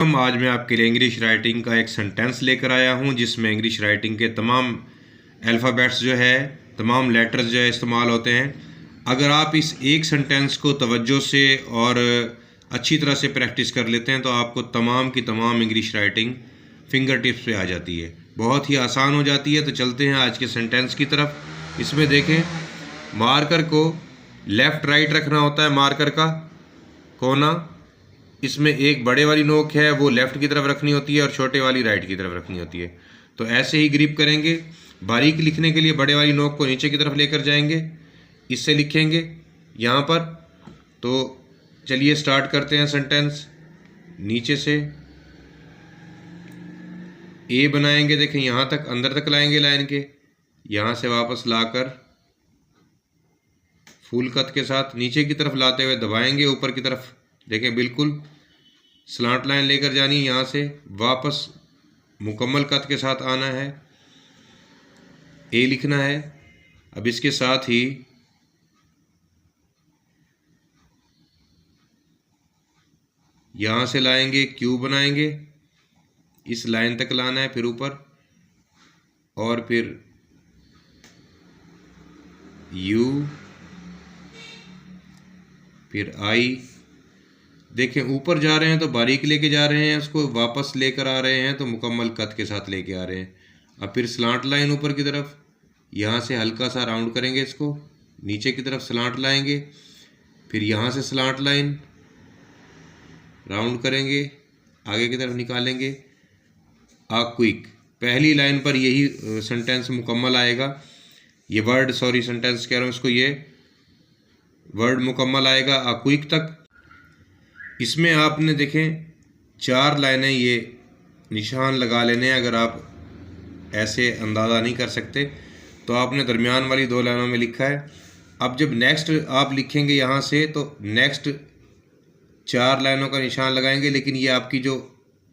आज मैं आपके लिए इंग्लिश राइटिंग का एक सेंटेंस लेकर आया हूँ जिसमें इंग्लिश राइटिंग के तमाम अल्फ़ाबेट्स जो है, तमाम लेटर्स जो है इस्तेमाल होते हैं। अगर आप इस एक सेंटेंस को तवज्जो से और अच्छी तरह से प्रैक्टिस कर लेते हैं तो आपको तमाम की तमाम इंग्लिश राइटिंग फिंगर टिप्स पे आ जाती है, बहुत ही आसान हो जाती है। तो चलते हैं आज के सेंटेंस की तरफ। इसमें देखें, मार्कर को लेफ़्ट राइट रखना होता है, मार्कर का कोना। इसमें एक बड़े वाली नोक है वो लेफ़्ट की तरफ रखनी होती है और छोटे वाली राइट की तरफ रखनी होती है। तो ऐसे ही ग्रिप करेंगे। बारीक लिखने के लिए बड़े वाली नोक को नीचे की तरफ लेकर जाएंगे, इससे लिखेंगे यहाँ पर। तो चलिए स्टार्ट करते हैं सेंटेंस। नीचे से ए बनाएंगे, देखें यहाँ तक अंदर तक लाएंगे लाइन के, यहाँ से वापस लाकर फुल कट के साथ नीचे की तरफ लाते हुए दबाएंगे ऊपर की तरफ। देखें बिल्कुल स्लांट लाइन लेकर जानी है, यहाँ से वापस मुकम्मल कट के साथ आना है, ए लिखना है। अब इसके साथ ही यहाँ से लाएंगे, क्यू बनाएंगे, इस लाइन तक लाना है, फिर ऊपर और फिर यू, फिर आई। देखें ऊपर जा रहे हैं तो बारीक लेके जा रहे हैं, उसको वापस लेकर आ रहे हैं तो मुकम्मल कट के साथ लेके आ रहे हैं। अब फिर स्लांट लाइन ऊपर की तरफ, यहाँ से हल्का सा राउंड करेंगे, इसको नीचे की तरफ स्लांट लाएंगे, फिर यहाँ से स्लांट लाइन राउंड करेंगे, आगे की तरफ निकालेंगे। आ क्विक, पहली लाइन पर यही सेंटेंस मुकम्मल आएगा। ये वर्ड, सॉरी सेंटेंस कह रहा हूँ इसको, ये वर्ड मुकम्मल आएगा आ क्विक तक। इसमें आपने देखें 4 लाइनें ये निशान लगा लेने हैं। अगर आप ऐसे अंदाज़ा नहीं कर सकते तो आपने दरमियान वाली 2 लाइनों में लिखा है। अब जब नेक्स्ट आप लिखेंगे यहाँ से तो नेक्स्ट 4 लाइनों का निशान लगाएंगे, लेकिन ये आपकी जो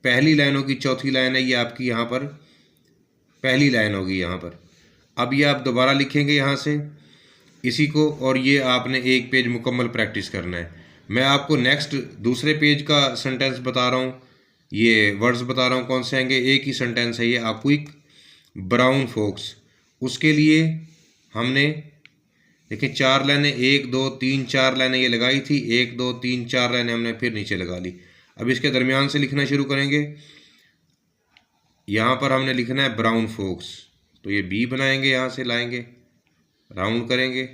पहली लाइनों की चौथी लाइन है ये आपकी यहाँ पर पहली लाइन होगी यहाँ पर। अब ये आप दोबारा लिखेंगे यहाँ से इसी को, और ये आपने एक पेज मुकम्मल प्रैक्टिस करना है। मैं आपको नेक्स्ट दूसरे पेज का सेंटेंस बता रहा हूँ, ये वर्ड्स बता रहा हूँ कौन से आएंगे। एक ही सेंटेंस है ये, आ क्विक ब्राउन फॉक्स। उसके लिए हमने देखिए 4 लाइनें, 1 2 3 4 लाइनें ये लगाई थी, 1 2 3 4 लाइनें हमने फिर नीचे लगा ली। अब इसके दरमियान से लिखना शुरू करेंगे। यहाँ पर हमने लिखना है ब्राउन फॉक्स, तो ये बी बनाएंगे, यहाँ से लाएंगे, राउंड करेंगे।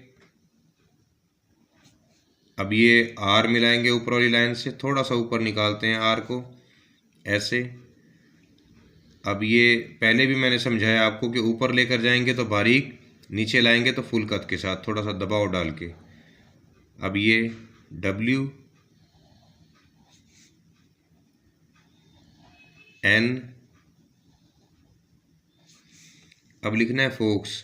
अब ये आर मिलाएंगे ऊपर वाली लाइन से, थोड़ा सा ऊपर निकालते हैं आर को ऐसे। अब ये पहले भी मैंने समझाया आपको कि ऊपर लेकर जाएंगे तो बारीक, नीचे लाएंगे तो फुल कट के साथ थोड़ा सा दबाव डाल के। अब ये डब्ल्यू एन, अब लिखना है फोक्स।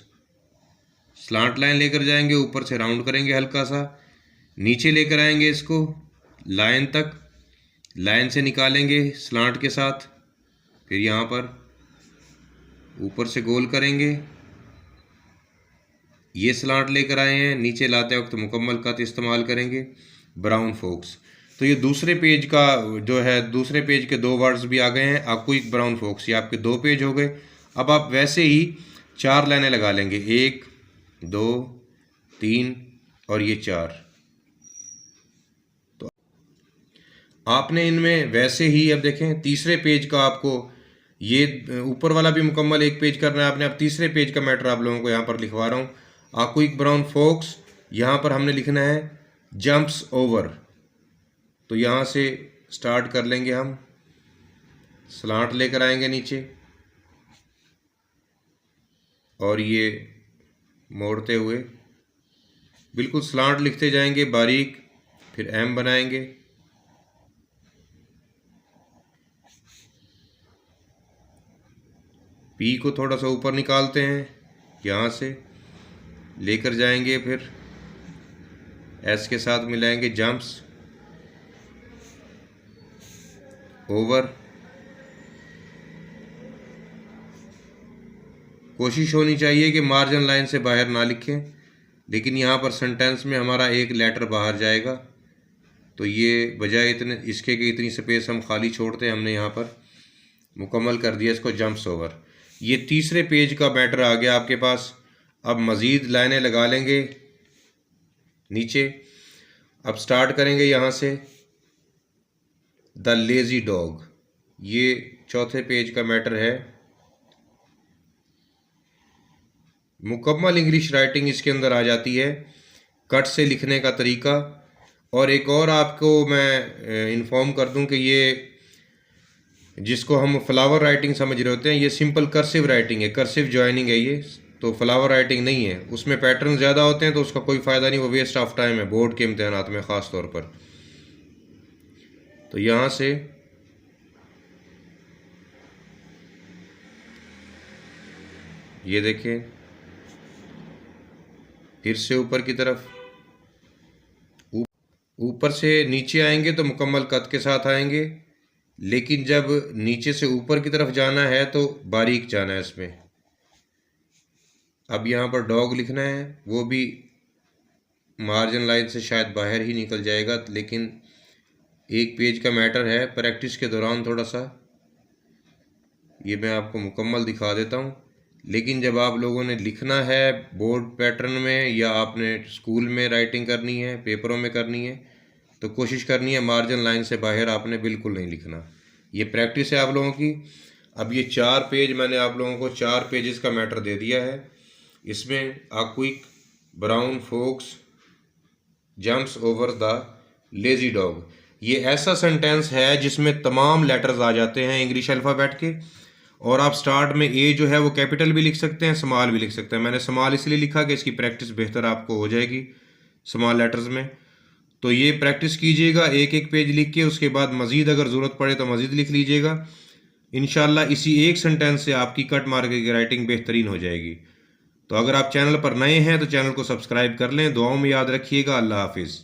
स्लांट लाइन लेकर जाएंगे, ऊपर से राउंड करेंगे हल्का सा, नीचे लेकर आएंगे इसको लाइन तक, लाइन से निकालेंगे स्लांट के साथ, फिर यहाँ पर ऊपर से गोल करेंगे। ये स्लांट लेकर आए हैं, नीचे लाते वक्त मुकम्मल कट इस्तेमाल करेंगे, ब्राउन फॉक्स। तो ये दूसरे पेज का जो है, दूसरे पेज के 2 वर्ड्स भी आ गए हैं, आपको एक ब्राउन फॉक्स, ये आपके 2 पेज हो गए। अब आप वैसे ही 4 लाइनें लगा लेंगे, 1 2 3 और ये 4। तो आपने इनमें वैसे ही, अब देखें तीसरे पेज का आपको ये ऊपर वाला भी मुकम्मल एक पेज करना है आपने। अब तीसरे पेज का मैटर आप लोगों को यहाँ पर लिखवा रहा हूँ। आ क्विक ब्राउन फॉक्स, यहाँ पर हमने लिखना है जंप्स ओवर। तो यहाँ से स्टार्ट कर लेंगे हम, स्लांट लेकर आएंगे नीचे और ये मोड़ते हुए बिल्कुल स्लांट लिखते जाएंगे बारीक, फिर एम बनाएंगे, पी को थोड़ा सा ऊपर निकालते हैं, यहाँ से लेकर जाएंगे, फिर एस के साथ मिलाएंगे जंप्स ओवर। कोशिश होनी चाहिए कि मार्जिन लाइन से बाहर ना लिखें, लेकिन यहाँ पर सेंटेंस में हमारा एक लेटर बाहर जाएगा तो ये बजाय इतने इसके कि इतनी स्पेस हम खाली छोड़ते हैं, हमने यहाँ पर मुकम्मल कर दिया इसको जंप्स ओवर। ये तीसरे पेज का मैटर आ गया आपके पास। अब मज़ीद लाइनें लगा लेंगे नीचे। अब स्टार्ट करेंगे यहाँ से द लेज़ी डॉग, ये चौथे पेज का मैटर है। मुकम्मल इंग्लिश राइटिंग इसके अंदर आ जाती है, कट से लिखने का तरीका। और एक और आपको मैं इन्फॉर्म कर दूं कि ये जिसको हम फ्लावर राइटिंग समझ रहे होते हैं, ये सिंपल कर्सिव राइटिंग है, कर्सिव जॉइनिंग है ये, तो फ्लावर राइटिंग नहीं है। उसमें पैटर्न ज़्यादा होते हैं तो उसका कोई फ़ायदा नहीं, वो वेस्ट ऑफ टाइम है बोर्ड के इम्तहानात में ख़ास तौर पर। तो यहाँ से ये देखें, फिर से ऊपर की तरफ, ऊपर से नीचे आएंगे तो मुकम्मल कद के साथ आएंगे, लेकिन जब नीचे से ऊपर की तरफ जाना है तो बारीक जाना है इसमें। अब यहाँ पर डॉग लिखना है, वो भी मार्जिन लाइन से शायद बाहर ही निकल जाएगा, लेकिन एक पेज का मैटर है। प्रैक्टिस के दौरान थोड़ा सा ये मैं आपको मुकम्मल दिखा देता हूँ, लेकिन जब आप लोगों ने लिखना है बोर्ड पैटर्न में या आपने स्कूल में राइटिंग करनी है, पेपरों में करनी है, तो कोशिश करनी है मार्जिन लाइन से बाहर आपने बिल्कुल नहीं लिखना। ये प्रैक्टिस है आप लोगों की। अब ये 4 पेज मैंने आप लोगों को 4 पेजेस का मैटर दे दिया है। इसमें a quick brown fox jumps over the lazy dog, ये ऐसा सेंटेंस है जिसमें तमाम लेटर्स आ जाते हैं इंग्लिश अल्फ़ाबेट के। और आप स्टार्ट में ए जो है वो कैपिटल भी लिख सकते हैं, स्मॉल भी लिख सकते हैं। मैंने स्मॉल इसलिए लिखा कि इसकी प्रैक्टिस बेहतर आपको हो जाएगी स्मॉल लेटर्स में। तो ये प्रैक्टिस कीजिएगा एक एक पेज लिख के, उसके बाद मज़ीद अगर ज़रूरत पड़े तो मज़ीद लिख लीजिएगा। इंशाल्लाह इसी एक सेंटेंस से आपकी कट मार की राइटिंग बेहतरीन हो जाएगी। तो अगर आप चैनल पर नए हैं तो चैनल को सब्सक्राइब कर लें। दुआओं में याद रखिएगा। अल्लाह हाफिज़।